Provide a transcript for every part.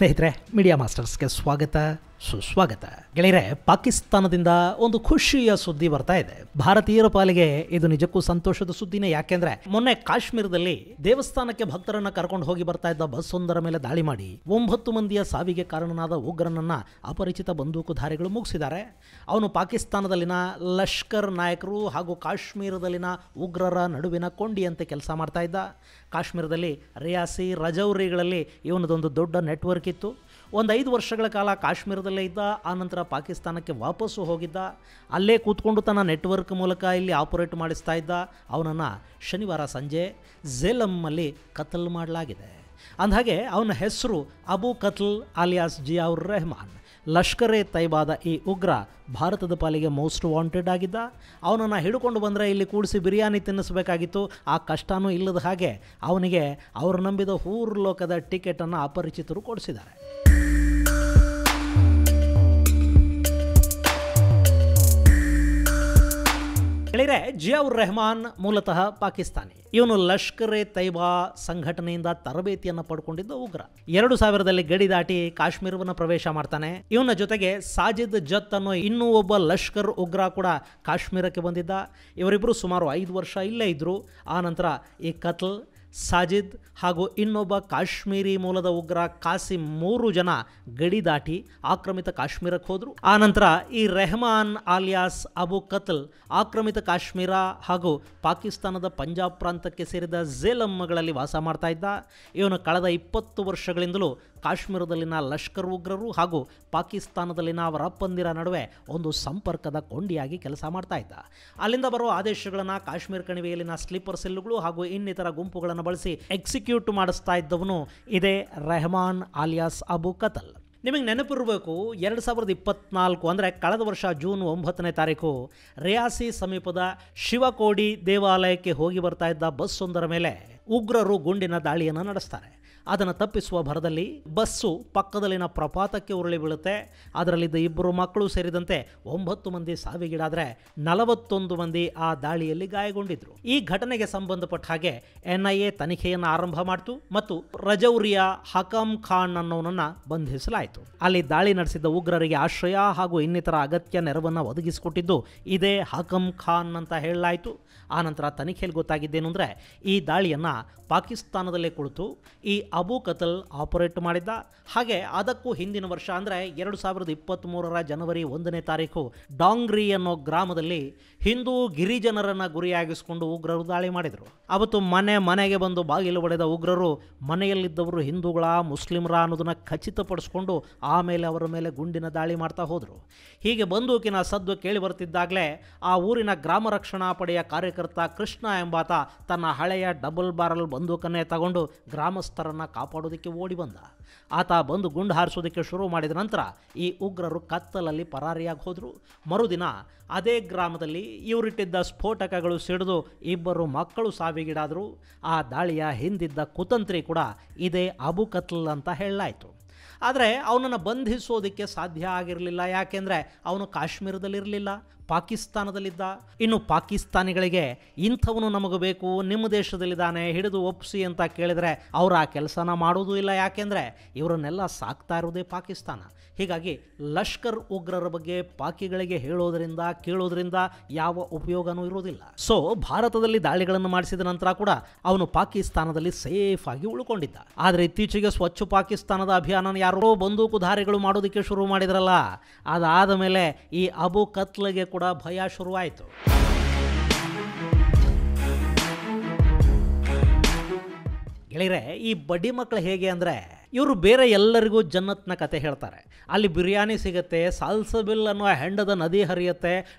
ಸ್ನೇಹಿತರೆ, ಮೀಡಿಯಾ ಮಾಸ್ಟರ್ಸ್ಗೆ ಸ್ವಾಗತ ಸುಸ್ವಾಗತ. ಗೆಳೆಯರೆ, ಪಾಕಿಸ್ತಾನದಿಂದ ಒಂದು ಖುಷಿಯ ಸುದ್ದಿ ಬರ್ತಾ ಇದೆ. ಭಾರತೀಯರ ಪಾಲಿಗೆ ಇದು ನಿಜಕ್ಕೂ ಸಂತೋಷದ ಸುದ್ದಿನೇ. ಯಾಕೆಂದ್ರೆ ಮೊನ್ನೆ ಕಾಶ್ಮೀರದಲ್ಲಿ ದೇವಸ್ಥಾನಕ್ಕೆ ಭಕ್ತರನ್ನ ಕರ್ಕೊಂಡು ಹೋಗಿ ಬರ್ತಾ ಇದ್ದ ಬಸ್ ಒಂದರ ಮೇಲೆ ದಾಳಿ ಮಾಡಿ 9 ಮಂದಿಯ ಸಾವಿಗೆ ಕಾರಣನಾದ ಉಗ್ರನನ್ನ ಅಪರಿಚಿತ ಬಂದೂಕುಧಾರಿಗಳು ಮುಗಿಸಿದ್ದಾರೆ. ಅವನು ಪಾಕಿಸ್ತಾನದಲ್ಲಿನ ಲಷ್ಕರ್ ನಾಯಕರು ಹಾಗೂ ಕಾಶ್ಮೀರದಲ್ಲಿನ ಉಗ್ರರ ನಡುವಿನ ಕೊಂಡಿಯಂತೆ ಕೆಲಸ ಮಾಡ್ತಾ ಇದ್ದ. ಕಾಶ್ಮೀರದಲ್ಲಿ ರಿಯಾಸಿ ರಜೌರಿಗಳಲ್ಲಿ ಇವನದೊಂದು ದೊಡ್ಡ ನೆಟ್ವರ್ಕ್ ಇತ್ತು. ಒಂದು 5 ವರ್ಷಗಳ ಕಾಲ ಕಾಶ್ಮೀರದಲ್ಲೇ ಇದ್ದ. ಆನಂತರ ಪಾಕಿಸ್ತಾನಕ್ಕೆ ವಾಪಸ್ಸು ಹೋಗಿದ್ದ. ಅಲ್ಲೇ ಕೂತ್ಕೊಂಡು ತನ್ನ ನೆಟ್ವರ್ಕ್ ಮೂಲಕ ಇಲ್ಲಿ ಆಪರೇಟ್ ಮಾಡಿಸ್ತಾ ಇದ್ದ. ಅವನನ್ನು ಶನಿವಾರ ಸಂಜೆ ಝೇಲಮ್ಮಲ್ಲಿ ಕತ್ಲ್ ಮಾಡಲಾಗಿದೆ. ಅಂದಹಾಗೆ ಅವನ ಹೆಸರು ಅಬು ಕತ್ಲ್ ಆಲಿಯಾಸ್ ಜಿಯಾವುರ್ ರೆಹಮಾನ್. ಲಷ್ಕರ್ ಎ ತೈಬಾದ ಈ ಉಗ್ರ ಭಾರತದ ಪಾಲಿಗೆ ಮೋಸ್ಟ್ ವಾಂಟೆಡ್ ಆಗಿದ್ದ. ಅವನನ್ನು ಹಿಡ್ಕೊಂಡು ಬಂದರೆ ಇಲ್ಲಿ ಕೂಡಿಸಿ ಬಿರಿಯಾನಿ ತಿನ್ನಿಸಬೇಕಾಗಿತ್ತು. ಆ ಕಷ್ಟನೂ ಇಲ್ಲದ ಹಾಗೆ ಅವನಿಗೆ ಅವರು ನಂಬಿದ ಹೂರ್ಲೋಕದ ಟಿಕೆಟನ್ನು ಅಪರಿಚಿತರು ಕೊಡಿಸಿದ್ದಾರೆ. ಗೆಳೆಯರೆ, ಜಿಯಾವುರ್ ರೆಹಮಾನ್ ಮೂಲತಃ ಪಾಕಿಸ್ತಾನಿ. ಇವನು ಲಷ್ಕರ್ ಎ ತೈಬಾ ಸಂಘಟನೆಯಿಂದ ತರಬೇತಿಯನ್ನು ಪಡ್ಕೊಂಡಿದ್ದ ಉಗ್ರ. 2000ರಲ್ಲಿ ಗಡಿ ದಾಟಿ ಕಾಶ್ಮೀರವನ್ನು ಪ್ರವೇಶ ಮಾಡ್ತಾನೆ. ಇವನ ಜೊತೆಗೆ ಸಾಜಿದ್ ಜತ್ ಅನ್ನೋ ಇನ್ನೂ ಒಬ್ಬ ಲಷ್ಕರ್ ಉಗ್ರ ಕೂಡ ಕಾಶ್ಮೀರಕ್ಕೆ ಬಂದಿದ್ದ. ಇವರಿಬ್ಬರು ಸುಮಾರು 5 ವರ್ಷ ಇಲ್ಲೇ ಇದ್ದರು. ಆನಂತರ ಈ ಕತ್ಲ್, ಸಾಜಿದ್ ಹಾಗೂ ಇನ್ನೊಬ್ಬ ಕಾಶ್ಮೀರಿ ಮೂಲದ ಉಗ್ರ ಕಾಸಿಂ 3 ಜನ ಗಡಿ ದಾಟಿ ಆಕ್ರಮಿತ ಕಾಶ್ಮೀರಕ್ಕೆ ಹೋದರು. ಆನಂತರ ಈ ರೆಹಮಾನ್ ಆಲಿಯಾಸ್ ಅಬು ಕತ್ಲ್ ಆಕ್ರಮಿತ ಕಾಶ್ಮೀರ ಹಾಗೂ ಪಾಕಿಸ್ತಾನದ ಪಂಜಾಬ್ ಪ್ರಾಂತಕ್ಕೆ ಸೇರಿದ ಝೇಲಮ್ಗಳಲ್ಲಿ ವಾಸ ಮಾಡ್ತಾ ಇದ್ದ. ಇವನು ಕಳೆದ 20 ವರ್ಷಗಳಿಂದಲೂ ಕಾಶ್ಮೀರದಲ್ಲಿನ ಲಷ್ಕರ್ ಉಗ್ರರು ಹಾಗೂ ಪಾಕಿಸ್ತಾನದಲ್ಲಿನ ಅವರ ಅಪ್ಪಂದಿರ ನಡುವೆ ಒಂದು ಸಂಪರ್ಕದ ಕೊಂಡಿಯಾಗಿ ಕೆಲಸ ಮಾಡ್ತಾ ಇದ್ದ. ಅಲ್ಲಿಂದ ಬರೋ ಆದೇಶಗಳನ್ನು ಕಾಶ್ಮೀರ ಕಣಿವೆಯಲ್ಲಿನ ಸ್ಲೀಪರ್ ಸೆಲ್ಗಳು ಹಾಗೂ ಇನ್ನಿತರ ಗುಂಪುಗಳನ್ನು ಬಳಸಿ ಎಕ್ಸಿಕ್ಯೂಟ್ ಮಾಡಿಸ್ತಾ ಇದ್ದವನು ಇದೇ ರೆಹಮಾನ್ ಆಲಿಯಾಸ್ ಅಬು ಕತ್ಲ್. ನಿಮಗೆ ನೆನಪಿರಬೇಕು, 2024 ಅಂದರೆ ಕಳೆದ ವರ್ಷ ಜೂನ್ 9ನೇ ತಾರೀಕು ರಿಯಾಸಿ ಸಮೀಪದ ಶಿವಕೋಡಿ ದೇವಾಲಯಕ್ಕೆ ಹೋಗಿ ಬರ್ತಾ ಇದ್ದ ಬಸ್ ಒಂದರ ಮೇಲೆ ಉಗ್ರರು ಗುಂಡಿನ ದಾಳಿಯನ್ನು ನಡೆಸ್ತಾರೆ. ಅದನ್ನು ತಪ್ಪಿಸುವ ಭರದಲ್ಲಿ ಬಸ್ಸು ಪಕ್ಕದಲ್ಲಿನ ಪ್ರಪಾತಕ್ಕೆ ಉರುಳಿ ಬೀಳುತ್ತೆ. ಅದರಲ್ಲಿದ್ದ 2 ಮಕ್ಕಳು ಸೇರಿದಂತೆ 9 ಮಂದಿ ಸಾವಿಗೀಡಾದರೆ 41 ಮಂದಿ ಆ ದಾಳಿಯಲ್ಲಿ ಗಾಯಗೊಂಡಿದ್ರು. ಈ ಘಟನೆಗೆ ಸಂಬಂಧಪಟ್ಟ ಹಾಗೆ NIA ತನಿಖೆಯನ್ನು ಆರಂಭ ಮಾಡಿತು ಮತ್ತು ರಜೌರಿಯ ಹಕಮ್ ಖಾನ್ ಅನ್ನೋನನ್ನು ಬಂಧಿಸಲಾಯಿತು. ಅಲ್ಲಿ ದಾಳಿ ನಡೆಸಿದ್ದ ಉಗ್ರರಿಗೆ ಆಶ್ರಯ ಹಾಗೂ ಇನ್ನಿತರ ಅಗತ್ಯ ನೆರವನ್ನು ಒದಗಿಸಿಕೊಟ್ಟಿದ್ದು ಇದೇ ಹಕಮ್ ಖಾನ್ ಅಂತ ಹೇಳಲಾಯಿತು. ಆನಂತರ ತನಿಖೆಯಲ್ಲಿ ಗೊತ್ತಾಗಿದ್ದೇನು ಅಂದರೆ, ಈ ದಾಳಿಯನ್ನು ಪಾಕಿಸ್ತಾನದಲ್ಲೇ ಕುಳಿತು ಈ ಅಬು ಕತ್ಲ್ ಆಪರೇಟ್ ಮಾಡಿದ್ದ. ಹಾಗೆ ಅದಕ್ಕೂ ಹಿಂದಿನ ವರ್ಷ ಅಂದರೆ 2023ರ ಜನವರಿ 1ನೇ ತಾರೀಕು ಡಾಂಗ್ರಿ ಅನ್ನೋ ಗ್ರಾಮದಲ್ಲಿ ಹಿಂದೂ ಗಿರಿಜನರನ್ನು ಗುರಿಯಾಗಿಸಿಕೊಂಡು ಉಗ್ರರು ದಾಳಿ ಮಾಡಿದರು. ಅವತ್ತು ಮನೆಗೆ ಬಂದು ಬಾಗಿಲು ಹೊಡೆದ ಉಗ್ರರು ಮನೆಯಲ್ಲಿದ್ದವರು ಹಿಂದೂಗಳ ಮುಸ್ಲಿಮರ ಅನ್ನೋದನ್ನು ಖಚಿತಪಡಿಸ್ಕೊಂಡು ಆಮೇಲೆ ಅವರ ಮೇಲೆ ಗುಂಡಿನ ದಾಳಿ ಮಾಡ್ತಾ ಹೋದರು. ಹೀಗೆ ಬಂದೂಕಿನ ಸದ್ದು ಕೇಳಿ ಬರ್ತಿದ್ದಾಗಲೇ ಆ ಊರಿನ ಗ್ರಾಮ ರಕ್ಷಣಾ ಪಡೆಯ ಕಾರ್ಯಕರ್ತ ಕೃಷ್ಣ ಎಂಬಾತ ತನ್ನ ಹಳೆಯ ಡಬಲ್ ಬ್ಯಾರಲ್ ಬಂದೂಕನ್ನೇ ತಗೊಂಡು ಗ್ರಾಮಸ್ಥರನ್ನು ಕಾಪಾಡೋದಕ್ಕೆ ಓಡಿ ಬಂದ. ಆತ ಬಂದು ಗುಂಡು ಹಾರಿಸೋದಕ್ಕೆ ಶುರು ಮಾಡಿದ ನಂತರ ಈ ಉಗ್ರರು ಕತ್ತಲಲ್ಲಿ ಪರಾರಿಯಾಗಿ ಹೋದರು. ಮರುದಿನ ಅದೇ ಗ್ರಾಮದಲ್ಲಿ ಇವರಿಟ್ಟಿದ್ದ ಸ್ಫೋಟಕಗಳು ಸಿಡಿದು 2 ಮಕ್ಕಳು ಸಾವಿಗೀಡಾದರು. ಆ ದಾಳಿಯ ಹಿಂದಿದ್ದ ಕುತಂತ್ರಿ ಕೂಡ ಇದೇ ಅಬು ಕತ್ಲ್ ಅಂತ ಹೇಳಲಾಯಿತು. ಆದರೆ ಅವನನ್ನು ಬಂಧಿಸೋದಕ್ಕೆ ಸಾಧ್ಯ ಆಗಿರಲಿಲ್ಲ. ಯಾಕೆಂದರೆ ಅವನು ಕಾಶ್ಮೀರದಲ್ಲಿರಲಿಲ್ಲ, ಪಾಕಿಸ್ತಾನದಲ್ಲಿದ್ದ. ಇನ್ನು ಪಾಕಿಸ್ತಾನಿಗಳಿಗೆ ಇಂಥವನು ನಮಗೆ ಬೇಕು, ನಿಮ್ಮ ದೇಶದಲ್ಲಿದ್ದಾನೆ, ಹಿಡಿದು ಒಪ್ಪಿಸಿ ಅಂತ ಕೇಳಿದರೆ ಅವರು ಆ ಕೆಲಸನ ಮಾಡೋದು ಇಲ್ಲ. ಯಾಕೆಂದರೆ ಇವರನ್ನೆಲ್ಲ ಸಾಕ್ತಾ ಇರೋದೇ ಪಾಕಿಸ್ತಾನ. ಹೀಗಾಗಿ ಲಷ್ಕರ್ ಉಗ್ರರ ಬಗ್ಗೆ ಪಾಕಿಗಳಿಗೆ ಹೇಳೋದ್ರಿಂದ ಕೇಳೋದ್ರಿಂದ ಯಾವ ಉಪಯೋಗನೂ ಇರೋದಿಲ್ಲ. ಸೊ ಭಾರತದಲ್ಲಿ ದಾಳಿಗಳನ್ನು ಮಾಡಿಸಿದ ನಂತರ ಕೂಡ ಅವನು ಪಾಕಿಸ್ತಾನದಲ್ಲಿ ಸೇಫ್ ಆಗಿ ಉಳ್ಕೊಂಡಿದ್ದ. ಆದರೆ ಇತ್ತೀಚೆಗೆ ಸ್ವಚ್ಛ ಪಾಕಿಸ್ತಾನದ ಅಭಿಯಾನ ಯಾರೋ ಬಂದೂಕುಧಾರಿಗಳು ಮಾಡೋದಕ್ಕೆ ಶುರು ಮಾಡಿದ್ರಲ್ಲ, ಅದಾದ ಮೇಲೆ ಈ ಅಬು ಕತ್ಲ್ಗೆ ಕೂಡ ಭಯ ಶುರುವಾಯಿತು. ಗೆಳೆಯರೆ, ಈ ಬಡ್ಡಿ ಮಕ್ಕಳು ಹೇಗೆ ಅಂದರೆ, ಇವರು ಬೇರೆ ಎಲ್ಲರಿಗೂ ಜನ್ನತ್ನ ಕತೆ ಹೇಳ್ತಾರೆ. ಅಲ್ಲಿ ಬಿರಿಯಾನಿ ಸಿಗುತ್ತೆ, ಸಾಲ್ಸಬಿಲ್ ಅನ್ನೋ ಹೆಂಡದ ನದಿ ಹರಿಯುತ್ತೆ,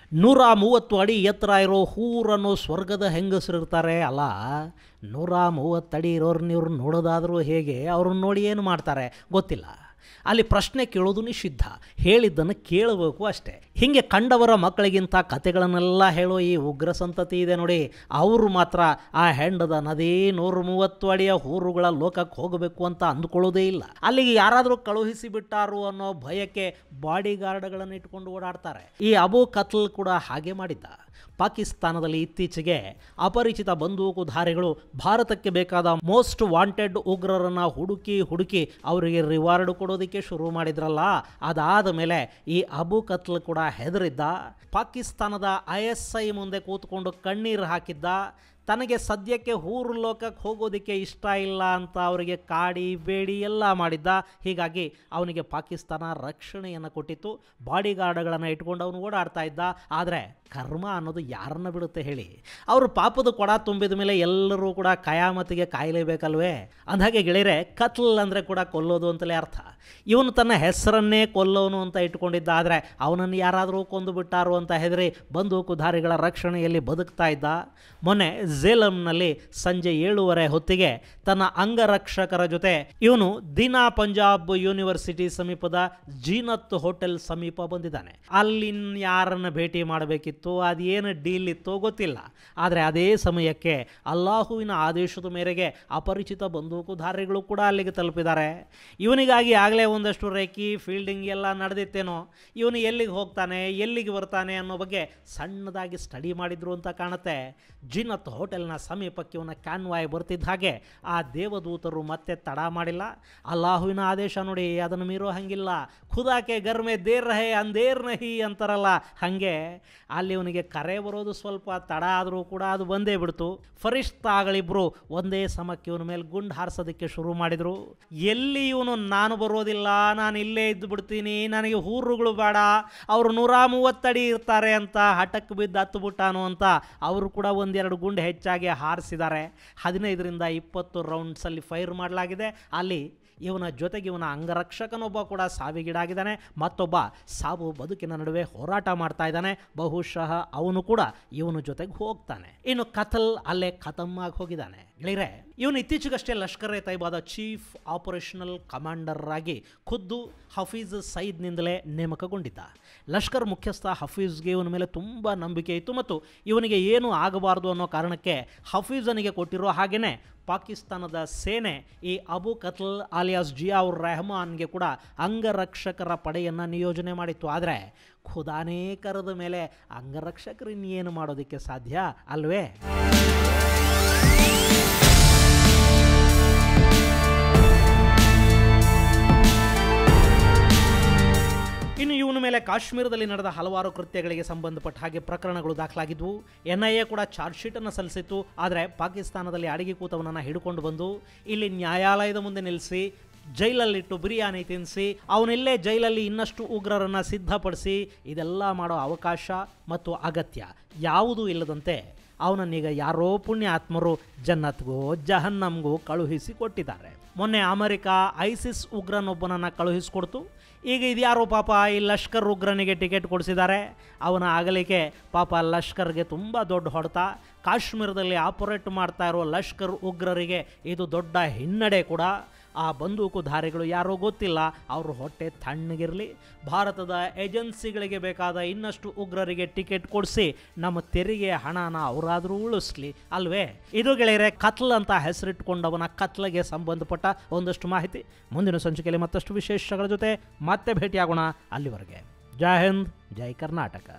130 ಅಡಿ ಎತ್ತರ ಇರೋ ಹೂರ್ ಅನ್ನೋ ಸ್ವರ್ಗದ ಹೆಂಗಸರಿರ್ತಾರೆ. ಅಲ್ಲ, 130 ಅಡಿ ಇರೋರ್ನ ಇವ್ರು ನೋಡೋದಾದರೂ ಹೇಗೆ? ಅವ್ರನ್ನ ನೋಡಿ ಏನು ಮಾಡ್ತಾರೆ ಗೊತ್ತಿಲ್ಲ. ಅಲ್ಲಿ ಪ್ರಶ್ನೆ ಕೇಳೋದು ನಿಷಿದ್ಧ, ಹೇಳಿದ್ದನ್ನು ಕೇಳಬೇಕು ಅಷ್ಟೇ. ಹೀಗೆ ಕಂಡವರ ಮಕ್ಕಳಿಗಿಂತ ಕತೆಗಳನ್ನೆಲ್ಲ ಹೇಳೋ ಈ ಉಗ್ರ ಸಂತತಿ ಇದೆ ನೋಡಿ, ಅವರು ಮಾತ್ರ ಆ ಹೆಂಡದ ನದಿ 130 ಅಡಿಯ ಹೂರುಗಳ ಲೋಕಕ್ಕೆ ಹೋಗಬೇಕು ಅಂತ ಅಂದ್ಕೊಳ್ಳೋದೇ ಇಲ್ಲ. ಅಲ್ಲಿಗೆ ಯಾರಾದರೂ ಕಳುಹಿಸಿ ಬಿಟ್ಟಾರು ಅನ್ನೋ ಭಯಕ್ಕೆ ಬಾಡಿ ಗಾರ್ಡ್ಗಳನ್ನು ಇಟ್ಕೊಂಡು ಓಡಾಡ್ತಾರೆ. ಈ ಅಬು ಕತ್ಲ್ ಕೂಡ ಹಾಗೆ ಮಾಡಿದ್ದ. ಪಾಕಿಸ್ತಾನದಲ್ಲಿ ಇತ್ತೀಚೆಗೆ ಅಪರಿಚಿತ ಬಂದೂಕುಧಾರಿಗಳು ಭಾರತಕ್ಕೆ ಬೇಕಾದ ಮೋಸ್ಟ್ ವಾಂಟೆಡ್ ಉಗ್ರರನ್ನು ಹುಡುಕಿ ಅವರಿಗೆ ರಿವಾರ್ಡ್ ಕೊಡೋದಕ್ಕೆ ಶುರು ಮಾಡಿದ್ರಲ್ಲ, ಅದಾದ ಮೇಲೆ ಈ ಅಬು ಕತ್ಲ್ ಕೂಡ ಹೆದರಿದ್ದ. ಪಾಕಿಸ್ತಾನದ ISI ಮುಂದೆ ಕೂತ್ಕೊಂಡು ಕಣ್ಣೀರು ಹಾಕಿದ್ದ. ತನಗೆ ಸದ್ಯಕ್ಕೆ ಊರು ಲೋಕಕ್ಕೆ ಹೋಗೋದಕ್ಕೆ ಇಷ್ಟ ಇಲ್ಲ ಅಂತ ಅವರಿಗೆ ಕಾಡಿ ಬೇಡಿ ಎಲ್ಲ ಮಾಡಿದ್ದ. ಹೀಗಾಗಿ ಅವನಿಗೆ ಪಾಕಿಸ್ತಾನ ರಕ್ಷಣೆಯನ್ನು ಕೊಟ್ಟಿತ್ತು, ಬಾಡಿಗಾರ್ಡ್ಗಳನ್ನು ಇಟ್ಕೊಂಡು ಅವನು ಓಡಾಡ್ತಾ ಇದ್ದ. ಆದರೆ ಕರ್ಮ ಅನ್ನೋದು ಯಾರನ್ನ ಬಿಡುತ್ತೆ ಹೇಳಿ? ಅವರು ಪಾಪದ ಕೊಡ ತುಂಬಿದ ಮೇಲೆ ಎಲ್ಲರೂ ಕೂಡ ಕಯಾಮತಿಗೆ ಕಾಯಲೇಬೇಕಲ್ವೇ? ಅಂದಾಗೆ ಗೆಳೆಯರೆ, ಕತ್ಲ್ ಅಂದರೆ ಕೂಡ ಕೊಲ್ಲೋದು ಅಂತಲೇ ಅರ್ಥ. ಇವನು ತನ್ನ ಹೆಸರನ್ನೇ ಕೊಲ್ಲೋನು ಅಂತ ಇಟ್ಕೊಂಡಿದ್ದ. ಆದರೆ ಅವನನ್ನು ಯಾರಾದರೂ ಕೊಂದು ಬಿಟ್ಟಾರು ಅಂತ ಹೆದರಿ ಬಂದೂಕುಧಾರಿಗಳ ರಕ್ಷಣೆಯಲ್ಲಿ ಬದುಕ್ತಾ ಇದ್ದ. ಮೊನ್ನೆ ಝೇಲಂನಲ್ಲಿ ಸಂಜೆ 7:30 ಹೊತ್ತಿಗೆ ತನ್ನ ಅಂಗರಕ್ಷಕರ ಜೊತೆ ಇವನು ದಿನಾ ಪಂಜಾಬ್ ಯೂನಿವರ್ಸಿಟಿ ಸಮೀಪದ ಜೀನತ್ ಹೋಟೆಲ್ ಸಮೀಪ ಬಂದಿದ್ದಾನೆ. ಅಲ್ಲಿ ಯಾರನ್ನು ಭೇಟಿ ಮಾಡಬೇಕಿತ್ತು, ಅದೇನು ಡೀಲ್ ಇತ್ತೋ ಗೊತ್ತಿಲ್ಲ. ಆದರೆ ಅದೇ ಸಮಯಕ್ಕೆ ಅಲ್ಲಾಹುವಿನ ಆದೇಶದ ಮೇರೆಗೆ ಅಪರಿಚಿತ ಬಂದೂಕುಧಾರಿಗಳು ಕೂಡ ಅಲ್ಲಿಗೆ ತಲುಪಿದ್ದಾರೆ. ಇವನಿಗಾಗಿ ಆಗಲೇ ಒಂದಷ್ಟು ರೇಖಿ ಫೀಲ್ಡಿಂಗ್ ಎಲ್ಲ ನಡೆದಿತ್ತೇನೋ. ಇವನು ಎಲ್ಲಿಗೆ ಹೋಗ್ತಾನೆ, ಎಲ್ಲಿಗೆ ಬರ್ತಾನೆ ಅನ್ನೋ ಬಗ್ಗೆ ಸಣ್ಣದಾಗಿ ಸ್ಟಡಿ ಮಾಡಿದ್ರು ಅಂತ ಕಾಣುತ್ತೆ. ಜಿನ್ನತ್ ಹೋಟೆಲ್ನ ಸಮೀಪಕ್ಕೆ ಇವನ ಕ್ಯಾನ್ವಾಯ್ ಬರ್ತಿದ್ದ ಹಾಗೆ ಆ ದೇವದೂತರು ಮತ್ತೆ ತಡ ಮಾಡಿಲ್ಲ. ಅಲ್ಲಾಹುವಿನ ಆದೇಶ ನೋಡಿ, ಅದನ್ನು ಮೀರೋ ಹಂಗಿಲ್ಲ. ಖುದಾಕೆ ಗರ್ಮೆ ದೇರ್ ರಹೆ ಅಂದೇರ್ ನಹಿ ಅಂತಾರಲ್ಲ, ಹಾಗೆ ಅಲ್ಲಿ ಇವನಿಗೆ ಕರೆ ಬರೋದು ಸ್ವಲ್ಪ ತಡ ಆದರೂ ಕೂಡ ಅದು ಬಂದೇ ಬಿಡ್ತು. ಫರಿಷ್ತಾಗಳಿಬ್ರು ಒಂದೇ ಸಮಕ್ಕೆ ಇವನ ಮೇಲೆ ಗುಂಡು ಹಾರಿಸೋದಕ್ಕೆ ಶುರು ಮಾಡಿದರು. ಎಲ್ಲಿ ಇವನು ನಾನು ಬರೋದಿಲ್ಲ, ನಾನು ಇಲ್ಲೇ ಇದ್ದು ಬಿಡ್ತೀನಿ, ನನಗೆ ಊರುಗಳು ಬೇಡ, ಅವರು 130 ಅಡಿ ಇರ್ತಾರೆ ಅಂತ ಹಠಕ್ಕೆ ಬಿದ್ದು ಹತ್ತು ಬಿಟ್ಟಾನು ಅಂತ ಅವರು ಕೂಡ ಒಂದೆರಡು ಗುಂಡು ಹೆಚ್ಚಾಗಿ ಹಾರಿಸಿದ್ದಾರೆ. 15-20 ರೌಂಡ್ಸಲ್ಲಿ ಫೈರ್ ಮಾಡಲಾಗಿದೆ. ಅಲ್ಲಿ ಇವನ ಜೊತೆಗೆ ಇವನ ಅಂಗರಕ್ಷಕನೊಬ್ಬ ಕೂಡ ಸಾವಿಗೀಡಾಗಿದ್ದಾನೆ. ಮತ್ತೊಬ್ಬ ಸಾವು ಬದುಕಿನ ನಡುವೆ ಹೋರಾಟ ಮಾಡ್ತಾ ಇದ್ದಾನೆ. ಬಹುಶಃ ಅವನು ಕೂಡ ಇವನ ಜೊತೆಗೆ ಹೋಗ್ತಾನೆ. ಇನ್ನು ಕತ್ಲ್ ಅಲ್ಲೇ ಖತಮ್ ಆಗಿ ಹೋಗಿದ್ದಾನೆ. ಗೆಳೆಯರೆ, ಇವನು ಇತ್ತೀಚೆಗಷ್ಟೇ ಲಷ್ಕರ್ ಎ ತೈಬಾದ ಚೀಫ್ ಆಪರೇಷನಲ್ ಕಮಾಂಡರ್ ಆಗಿ ಖುದ್ದು ಹಫೀಜ್ ಸಯೀದ್ನಿಂದಲೇ ನೇಮಕಗೊಂಡಿದ್ದ. ಲಷ್ಕರ್ ಮುಖ್ಯಸ್ಥ ಹಫೀಜ್ಗೆ ಇವನ ಮೇಲೆ ತುಂಬ ನಂಬಿಕೆ ಇತ್ತು ಮತ್ತು ಇವನಿಗೆ ಏನೂ ಆಗಬಾರ್ದು ಅನ್ನೋ ಕಾರಣಕ್ಕೆ ಹಫೀಜನಿಗೆ ಕೊಟ್ಟಿರೋ ಹಾಗೆಯೇ ಪಾಕಿಸ್ತಾನದ ಸೇನೆ ಈ ಅಬು ಕತ್ಲ್ ಆಲಿಯಾಸ್ ಜಿಯಾವುರ್ ರೆಹಮಾನ್ಗೆ ಕೂಡ ಅಂಗರಕ್ಷಕರ ಪಡೆಯನ್ನು ನಿಯೋಜನೆ ಮಾಡಿತ್ತು. ಆದರೆ ಖುದಾನೇ ಕರೆದ ಮೇಲೆ ಅಂಗರಕ್ಷಕರು ಇನ್ನೇನು ಮಾಡೋದಕ್ಕೆ ಸಾಧ್ಯ ಅಲ್ವೇ? ಇನ್ನು ಇವನ ಮೇಲೆ ಕಾಶ್ಮೀರದಲ್ಲಿ ನಡೆದ ಹಲವಾರು ಕೃತ್ಯಗಳಿಗೆ ಸಂಬಂಧಪಟ್ಟ ಹಾಗೆ ಪ್ರಕರಣಗಳು ದಾಖಲಾಗಿದ್ವು. NIA ಕೂಡ ಚಾರ್ಜ್ ಶೀಟನ್ನು ಸಲ್ಲಿಸಿತ್ತು. ಆದರೆ ಪಾಕಿಸ್ತಾನದಲ್ಲಿ ಅಡಗಿ ಕೂತವನನ್ನು ಹಿಡ್ಕೊಂಡು ಬಂದು ಇಲ್ಲಿ ನ್ಯಾಯಾಲಯದ ಮುಂದೆ ನಿಲ್ಲಿಸಿ ಜೈಲಲ್ಲಿಟ್ಟು ಬಿರಿಯಾನಿ ತಿನ್ನಿಸಿ ಅವನಿಲ್ಲೇ ಜೈಲಲ್ಲಿ ಇನ್ನಷ್ಟು ಉಗ್ರರನ್ನು ಸಿದ್ಧಪಡಿಸಿ ಇದೆಲ್ಲ ಮಾಡೋ ಅವಕಾಶ ಮತ್ತು ಅಗತ್ಯ ಯಾವುದೂ ಇಲ್ಲದಂತೆ ಅವನನ್ನೀಗ ಯಾರೋ ಪುಣ್ಯಾತ್ಮರು ಜನ್ನತ್ಗೋ ಜಹನ್ನಮ್ಗೂ ಕಳುಹಿಸಿ ಕೊಟ್ಟಿದ್ದಾರೆ. ಮೊನ್ನೆ ಅಮೆರಿಕ ಐಸಿಸ್ ಉಗ್ರನೊಬ್ಬನನ್ನು ಕಳುಹಿಸಿಕೊಡ್ತು. ಈಗ ಇದ್ಯಾರೋ ಪಾಪ ಈ ಲಷ್ಕರ್ ಉಗ್ರನಿಗೆ ಟಿಕೆಟ್ ಕೊಡಿಸಿದ್ದಾರೆ. ಅವನ ಆಗಲಿಕ್ಕೆ ಪಾಪ ಲಷ್ಕರ್ಗೆ ತುಂಬ ದೊಡ್ಡ ಹೊಡೆತ. ಕಾಶ್ಮೀರದಲ್ಲಿ ಆಪರೇಟ್ ಮಾಡ್ತಾ ಇರೋ ಲಷ್ಕರ್ ಉಗ್ರರಿಗೆ ಇದು ದೊಡ್ಡ ಹಿನ್ನಡೆ ಕೂಡ. ಆ ಬಂದೂಕುಧಾರಿಗಳು ಯಾರೋ ಗೊತ್ತಿಲ್ಲ, ಅವರು ಹೊಟ್ಟೆ ತಣ್ಣಗಿರಲಿ, ಭಾರತದ ಏಜೆನ್ಸಿಗಳಿಗೆ ಬೇಕಾದ ಇನ್ನಷ್ಟು ಉಗ್ರರಿಗೆ ಟಿಕೆಟ್ ಕೊಡಿಸಿ ನಮ್ಮ ತೆರಿಗೆ ಹಣನ ಅವರಾದರೂ ಉಳಿಸ್ಲಿ ಅಲ್ವೇ? ಇದು ಗೆಳೆಯರೆ ಕತ್ಲ್ ಅಂತ ಹೆಸರಿಟ್ಕೊಂಡವನ ಕತ್ಲೆಗೆ ಸಂಬಂಧಪಟ್ಟ ಒಂದಷ್ಟು ಮಾಹಿತಿ. ಮುಂದಿನ ಸಂಚಿಕೆಯಲ್ಲಿ ಮತ್ತಷ್ಟು ವಿಶೇಷಗಳ ಜೊತೆ ಮತ್ತೆ ಭೇಟಿಯಾಗೋಣ. ಅಲ್ಲಿವರೆಗೆ ಜೈ ಹಿಂದ್, ಜೈ ಕರ್ನಾಟಕ.